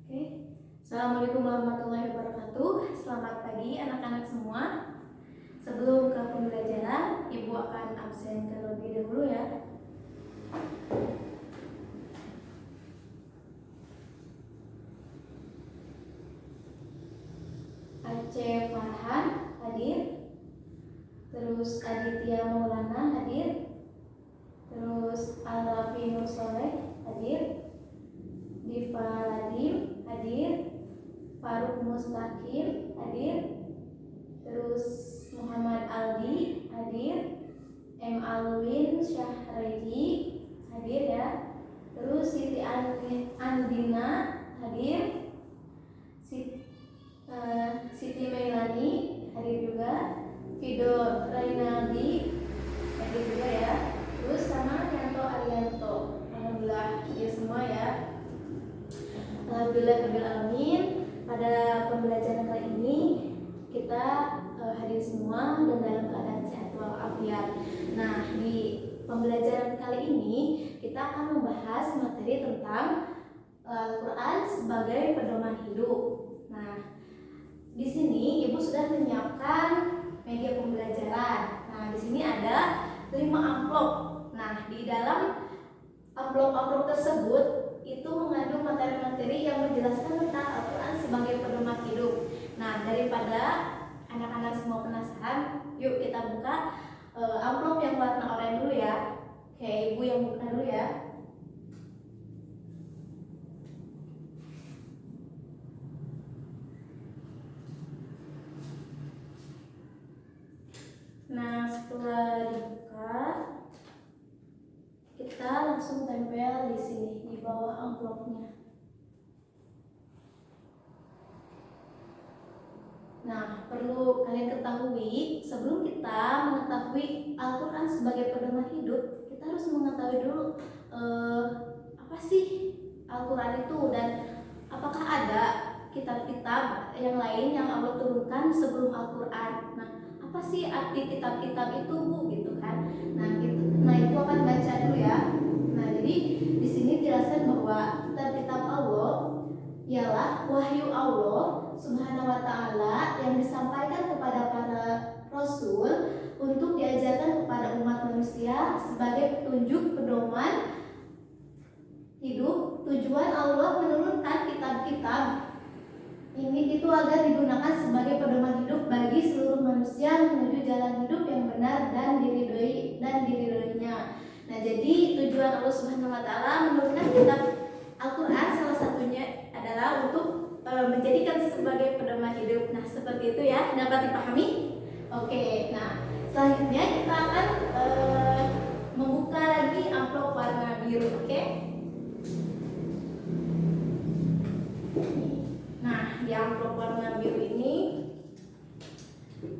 Oke. Assalamualaikum warahmatullahi wabarakatuh. Selamat pagi anak-anak semua. Sebelum ke pembelajaran, Ibu akan absen terlebih dahulu ya. Aceh Farhan hadir. Terus Aditya Maulana hadir. Terus Al-Rafi Nur Soleh hadir. Diva Ladim hadir. Faruk Mustaqim hadir. Terus Muhammad Aldi hadir. M. Alwin Syahreji hadir ya. Terus Siti Andina hadir. Siti Melani hadir juga. Fido Rainaldi hadir juga ya. Terus sama Yanto Arianto. Alhamdulillah ya semua ya. Alhamdulillah alamin. Pada pembelajaran kali ini kita hadir semua dan dalam keadaan sehat walafiat. Nah, di pembelajaran kali ini kita akan membahas materi tentang Al-Quran sebagai pedoman hidup. Nah, di sini Ibu sudah menyiapkan media pembelajaran. Nah, di sini ada 5 amplop. Nah, di dalam amplop-amplop tersebut itu mengandung materi-materi yang menjelaskan tentang Al-Quran sebagai pedoman hidup. Nah, daripada anak-anak semua penasaran, yuk kita buka amplop yang warna oranye dulu ya. Oke, Ibu yang buka dulu ya. Nah, setelah dibuka, kita langsung tempel di sini di bawah amplopnya. Nah, perlu kalian ketahui, sebelum kita mengetahui Al-Quran sebagai pedoman hidup, kita harus mengetahui dulu apa sih Al-Quran itu dan apakah ada kitab-kitab yang lain yang Allah turunkan sebelum Al-Quran. Nah, apa sih arti kitab-kitab itu, Bu? Gitu kan. Nah, Ibu akan baca dulu ya. Nah, jadi di sini dijelaskan bahwa kitab-kitab Allah ialah wahyu Allah Subhanahu wa ta'ala yang disampaikan kepada para rasul untuk diajarkan kepada umat manusia sebagai petunjuk pedoman hidup. Tujuan Allah menurunkan kitab-kitab ini itu agar digunakan sebagai pedoman hidup bagi seluruh manusia menuju jalan hidup yang benar dan diridhoinya. Nah, jadi tujuan Allah Subhanahu wa ta'ala menurunkan kitab Al-Quran salah satunya adalah untuk menjadikan sebagai pedoman hidup. Nah, seperti itu ya, dapat dipahami? Oke, nah selanjutnya kita akan membuka lagi amplop warna biru, oke? Nah, di amplop warna biru ini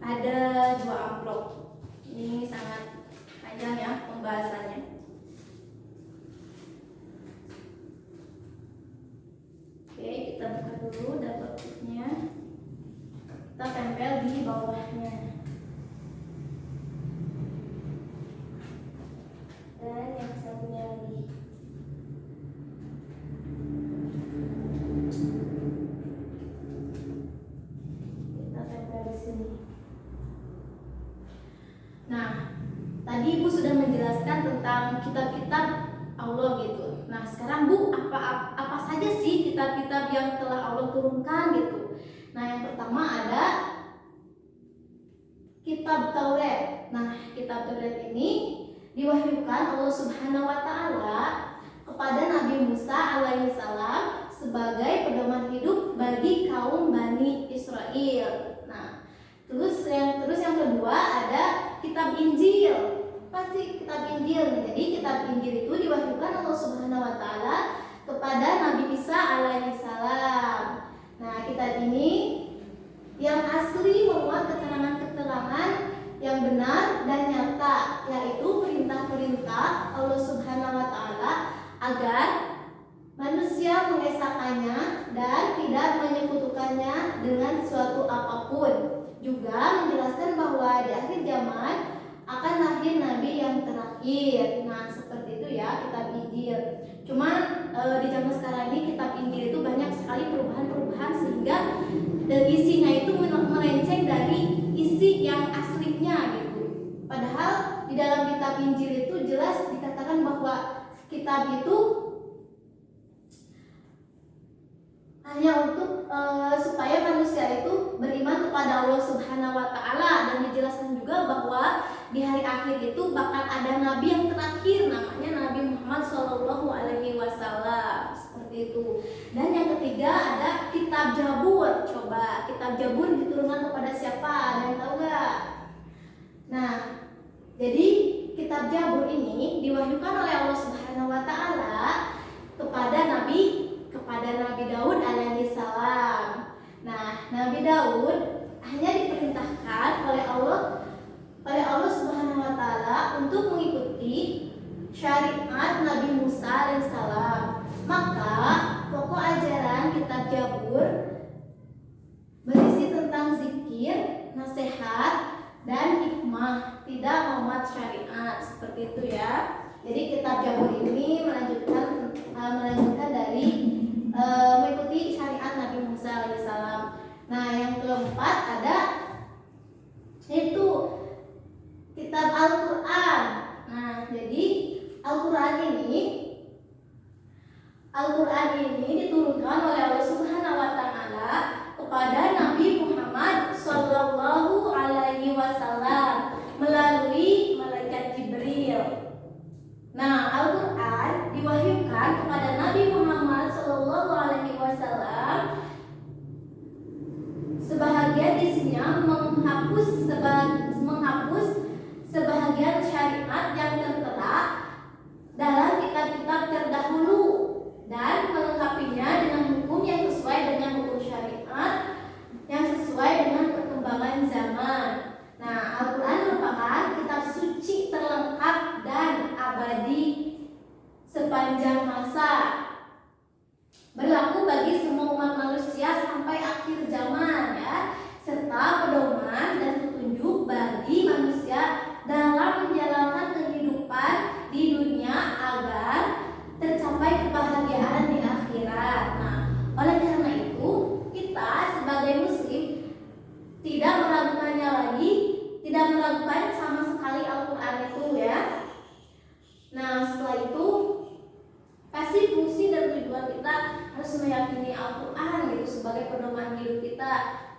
ada 2 amplop. Ini sangat panjang ya pembahasannya. Oke, kita buka dulu dapetnya. Kita tempel di bawahnya. Dan yang satunya lagi. Kita tempel di sini. Nah, tadi Ibu sudah menjelaskan tentang kitab-kitab Allah gitu. Nah, sekarang Bu, apa saja sih kitab-kitab yang telah Allah turunkan gitu? Nah, yang pertama ada kitab Taurat. Nah, kitab Taurat ini diwahyukan Allah Subhanahu wa ta'ala kepada Nabi Musa alaihissalam sebagai pedoman hidup bagi kaum Bani Israel. Nah, terus yang kedua ada kitab Injil. Pasti kitab Injil. Jadi kitab Injil itu diwahyukan Allah Subhanahu wa ta'ala kepada Nabi Isa alaihissalam. Nah, kitab ini yang asli memuat keterangan-keterangan yang benar dan nyata, yaitu perintah-perintah Allah Subhanahu wa ta'ala agar manusia mengesahkannya dan tidak menyekutukannya dengan suatu apapun. Juga menjelaskan bahwa di akhir zaman akan lahir nabi yang terakhir. Nah, seperti itu ya kitab Injil. Cuman di zaman sekarang ini kitab Injil itu banyak sekali sekali perubahan-perubahan sehingga isinya itu melenceng dari isi yang aslinya gitu. Padahal di dalam kitab Injil itu jelas dikatakan bahwa kitab itu hanya untuk supaya manusia itu beriman kepada Allah Subhanahu wa taala, dan dijelaskan juga bahwa di hari akhir itu bakal ada nabi yang terakhir, namanya Nabi Muhammad Shallallahu alaihi wasallam, seperti itu. Dan yang ketiga ada kitab Zabur. Coba kitab Zabur diturunkan kepada siapa? Ada yang tahu nggak? Nah, jadi kitab Zabur ini diwahyukan oleh Allah Subhanahu wa taala kepada Nabi Daud alaihi salam. Nah, Nabi Daud hanya diperintahkan oleh Allah Subhanahu wa taala untuk mengikuti syariat Nabi Musa alaihi salam. Maka pokok ajaran kitab Zabur berisi tentang zikir, nasihat, dan hikmah, tidak memuat syariat, seperti itu ya. Jadi kitab Zabur ini melanjutkan dari mengikuti syariat Nabi Musa alaihissalam. Nah, yang keempat ada itu kitab Al-Quran. Nah, jadi Al-Quran ini diturunkan oleh Allah Subhanahu wa taala kepada Nabi Muhammad Shallallahu alaihi wasallam melalui malaikat Jibril. Nah, Al-Quran diwahyukan kepada Nabi Muhammad Shallallahu alaihi wasallam. Sebahagian isinya menghapus sebahagian syariat yang tertera dalam kitab-kitab terdahulu dan melengkapinya dengan hukum yang sesuai dengan hukum syariat yang sesuai dengan perkembangan zaman. Nah, Al-Quran merupakan kitab suci terlengkap dan abadi sepanjang masa, berlaku bagi semua umat manusia sampai akhir zaman ya, serta pedoman dan petunjuk bagi manusia dalam menjalankan kehidupan di dunia agar tercapai kebahagiaan di akhirat. Nah, oleh karena itu kita sebagai muslim tidak meragukan sama sekali Al-Quran itu ya. Nah, setelah itu kasih fungsi dan tujuan kita harus meyakini Al-Quran gitu sebagai pedoman hidup kita.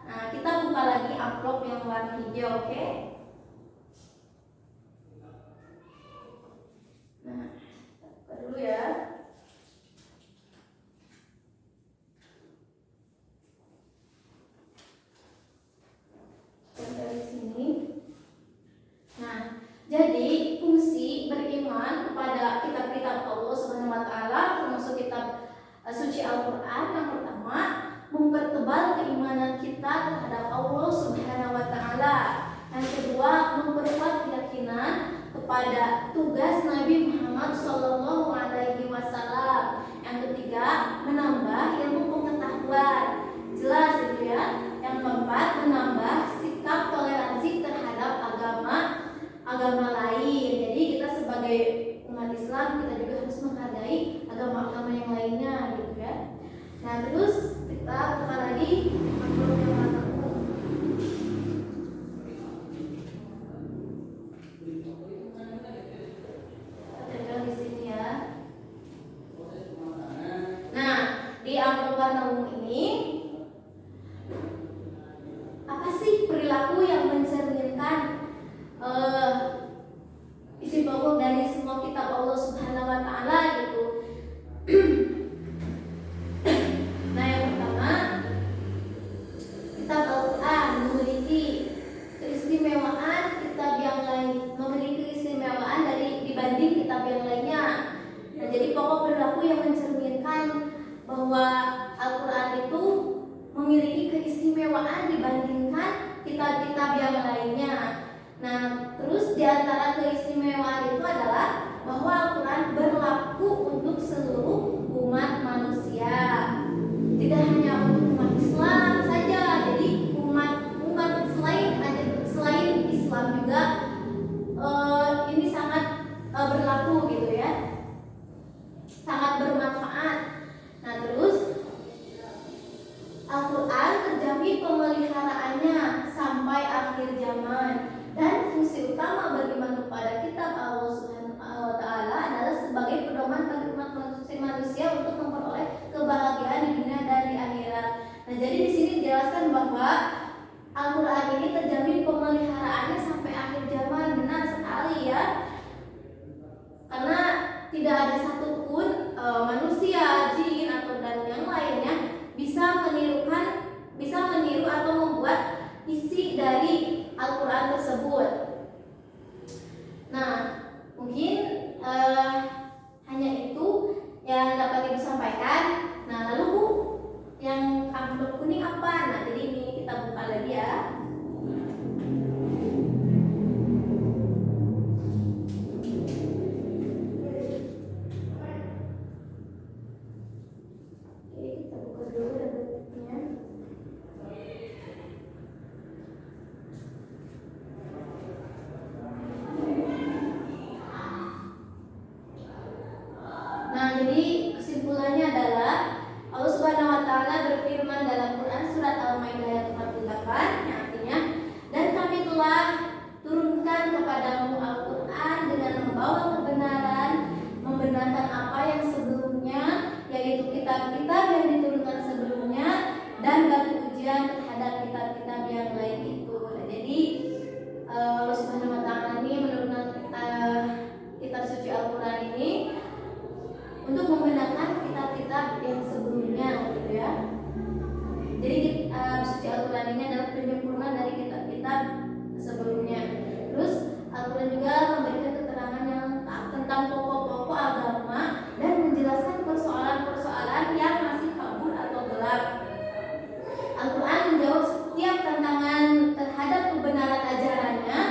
Nah, kita buka lagi amplop yang warna hijau, oke? Nah, buka dulu ya. Dan dari sini. Nah, jadi fungsi beriman kepada kitab-kitab Allah Subhanahu wa taala termasuk kitab suci Al-Quran yang pertama mempertebal keimanan kita terhadap Allah Subhanahu wa taala. Yang kedua, memperkuat keyakinan kepada tugas Nabi Muhammad Shallallahu alaihi wasallam. Yang ketiga, menambah ilmu pengetahuan. Jelas itu ya. Yang keempat, menambah sikap toleransi terhadap agama lain. Jadi kita sebagai umat Islam kita juga harus menghargai agama-agama yang lainnya gitu ya. Nah, terus kita buka lagi amplop yang warna ungu. Tempel di sini ya. Nah, di amplop warna ungu ini apa sih perilaku yang mencerminkan isi pokok dari semua kitab Allah Subhanahu wa taala gitu. Nah, yang pertama, kitab Al-Quran memiliki keistimewaan dibanding kitab yang lainnya. Nah, jadi pokok perilaku yang mencerminkan bahwa Al-Quran itu memiliki keistimewaan dibandingkan kitab-kitab yang lainnya. Nah, terus di antara keistimewaan itu adalah bahwa Al-Quran berlaku untuk seluruh umat manusia, tidak hanya untuk umat Islam saja. Jadi umat selain Islam juga ini sangat berlaku gitu ya, sangat bermanfaat. Nah, terus kitab-kitab yang diturunkan sebelumnya dan batu ujian terhadap kitab-kitab yang lain itu. Nah, jadi Allah Subhanahu wa taala ini menurunkan kitab suci Al-Qur'an ini untuk membenarkan kitab-kitab yang sebelumnya gitu ya. Jadi suci Al-Qur'an ini adalah penyempurnaan dari kitab-kitab sebelumnya. Terus Al-Qur'an juga memberikan keterangan yang lengkap tentang pokok-pokok agama dan menjelaskan persoalan-persoalan yang masih kabur atau gelap. Al-Qur'an menjawab setiap tantangan terhadap kebenaran ajarannya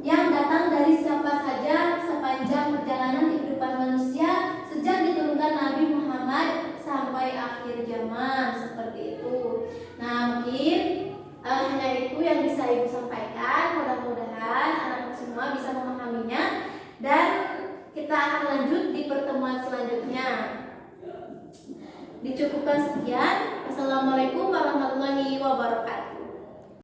yang datang dari siapa saja sepanjang perjalanan kehidupan manusia sejak diturunkan Nabi Muhammad sampai akhir zaman, seperti itu. Nah, mungkin hanya itu yang bisa Ibu sampaikan. Mudah-mudahan anak semua bisa memahaminya dan kita akan lanjut di pertemuan selanjutnya. Dicukupkan sekian. Assalamualaikum warahmatullahi wabarakatuh.